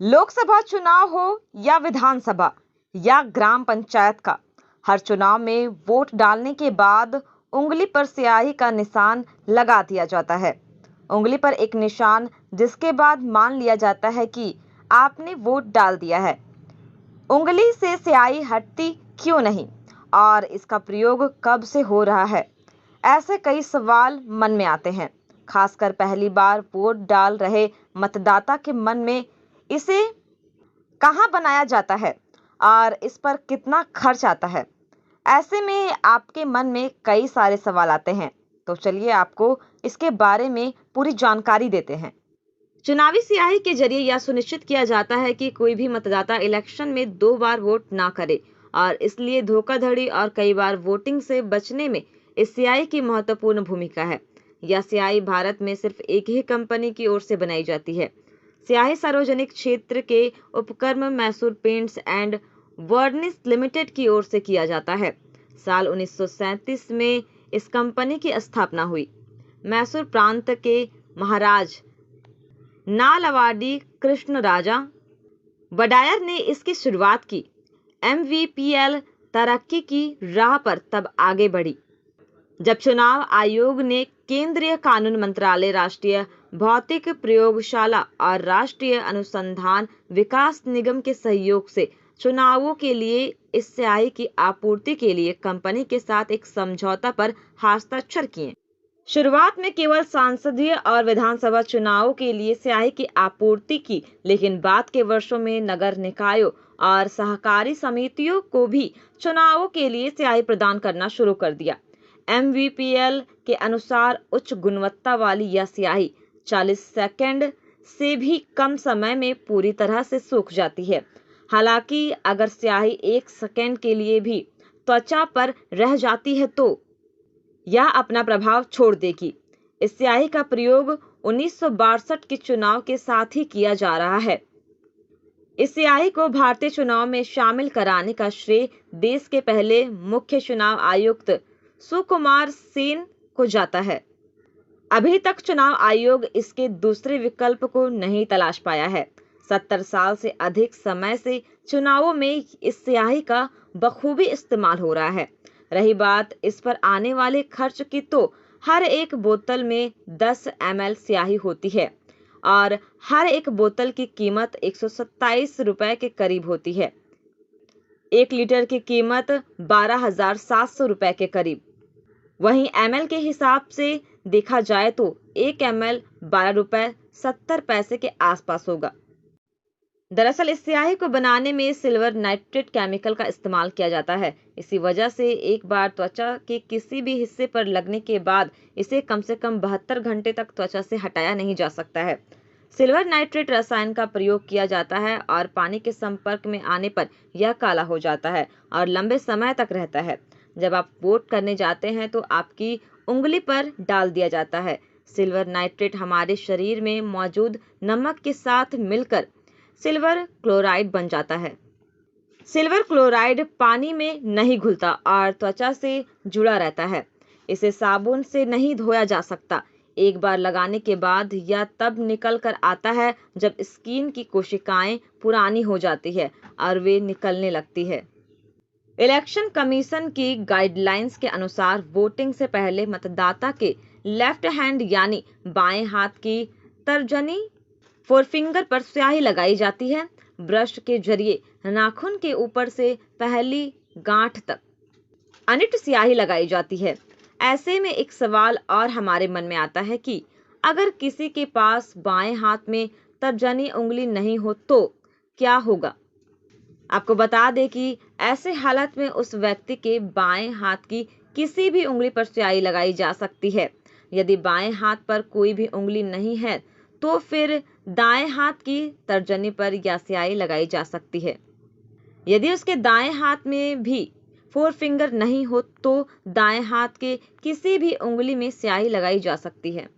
लोकसभा चुनाव हो या विधानसभा या ग्राम पंचायत का, हर चुनाव में वोट डालने के बाद उंगली पर स्याही का निशान लगा दिया जाता है। उंगली पर एक निशान जिसके बाद मान लिया जाता है कि आपने वोट डाल दिया है। उंगली से स्याही हटती क्यों नहीं और इसका प्रयोग कब से हो रहा है, ऐसे कई सवाल मन में आते हैं। खासकर पहली बार वोट डाल रहे मतदाता के मन में इसे कहाँ बनाया जाता है और इस पर कितना खर्च आता है। ऐसे में आपके मन में कई सारे सवाल आते हैं, तो चलिए आपको इसके बारे में पूरी जानकारी देते हैं। चुनावी स्याही के जरिए यह सुनिश्चित किया जाता है कि कोई भी मतदाता इलेक्शन में 2 बार वोट ना करे और इसलिए धोखाधड़ी और कई बार वोटिंग से बचने में इस स्याही की महत्वपूर्ण भूमिका है। यह स्याही भारत में सिर्फ एक ही कंपनी की ओर से बनाई जाती है। स्याही सार्वजनिक क्षेत्र के उपक्रम मैसूर पेंट्स एंड वर्निस लिमिटेड की ओर से किया जाता है। साल 1937 में इस कंपनी की स्थापना हुई। मैसूर प्रांत के महाराज नालवाडी कृष्ण राजा वडायर ने इसकी शुरुआत की। MVPL तरक्की की राह पर तब आगे बढ़ी जब चुनाव आयोग ने केंद्रीय कानून मंत्रालय, राष्ट्रीय भौतिक प्रयोगशाला और राष्ट्रीय अनुसंधान विकास निगम के सहयोग से चुनावों के लिए इस स्याही की आपूर्ति के लिए कंपनी के साथ एक समझौता पर हस्ताक्षर किए। शुरुआत में केवल सांसदीय और विधानसभा चुनावों के लिए स्याही की आपूर्ति की, लेकिन बाद के वर्षों में नगर निकायों और सहकारी समितियों को भी चुनावों के लिए स्याही प्रदान करना शुरू कर दिया। MVPL के अनुसार उच्च गुणवत्ता वाली यह स्याही 40 सेकंड से भी कम समय में पूरी तरह से सूख जाती है। हालांकि अगर स्याही 1 सेकंड के लिए भी त्वचा पर रह जाती है तो यह अपना प्रभाव छोड़ देगी। इस स्याही का प्रयोग 1962 के चुनाव के साथ ही किया जा रहा है। इस स्याही को भारतीय चुनाव में शामिल कराने का श्रेय देश के पहले मुख्य चुनाव आयुक्त सुकुमार सेन को जाता है। अभी तक चुनाव आयोग इसके दूसरे विकल्प को नहीं तलाश पाया है। 70 साल से अधिक समय से चुनावों में इस स्याही का बखूबी इस्तेमाल हो रहा है। रही बात इस पर आने वाले खर्च की, तो हर एक बोतल में 10 ml स्याही होती है और हर एक बोतल की कीमत 127 रुपए के करीब होती है। 1 लीटर की कीमत 12,700 रुपए के करीब। वहीं ml के हिसाब से देखा जाए तो 1 ml 12 रुपए 70 पैसे के आसपास होगा। दरअसल इस स्याही को बनाने में सिल्वर नाइट्रेट केमिकल का इस्तेमाल किया जाता है। इसी वजह से एक बार त्वचा के किसी भी हिस्से पर लगने के बाद इसे कम से कम 72 घंटे तक त्वचा से हटाया नहीं जा सकता है। सिल्वर नाइट्रेट रसायन का प्रयोग किया जाता है और पानी के संपर्क में आने पर यह काला हो जाता है और लंबे समय तक रहता है। जब आप वोट करने जाते हैं तो आपकी उंगली पर डाल दिया जाता है। सिल्वर नाइट्रेट हमारे शरीर में मौजूद नमक के साथ मिलकर सिल्वर क्लोराइड बन जाता है। सिल्वर क्लोराइड पानी में नहीं घुलता और त्वचा से जुड़ा रहता है। इसे साबुन से नहीं धोया जा सकता। एक बार लगाने के बाद यह तब निकल कर आता है जब स्किन की कोशिकाएं पुरानी हो जाती है और वे निकलने लगती है। इलेक्शन कमीशन की गाइडलाइंस के अनुसार वोटिंग से पहले मतदाता के लेफ्ट हैंड यानी बाएं हाथ की तर्जनी फोरफिंगर पर स्याही लगाई जाती है। ब्रश के जरिए नाखून के ऊपर से पहली गांठ तक अनिट स्याही लगाई जाती है। ऐसे में एक सवाल और हमारे मन में आता है कि अगर किसी के पास बाएं हाथ में तर्जनी उंगली नहीं हो तो क्या होगा। आपको बता दें कि ऐसे हालत में उस व्यक्ति के बाएं हाथ की किसी भी उंगली पर स्याही लगाई जा सकती है। यदि बाएं हाथ पर कोई भी उंगली नहीं है तो फिर दाएं हाथ की तर्जनी पर यह स्याही लगाई जा सकती है। यदि उसके दाएं हाथ में भी 4 फिंगर नहीं हो तो दाएं हाथ के किसी भी उंगली में स्याही लगाई जा सकती है।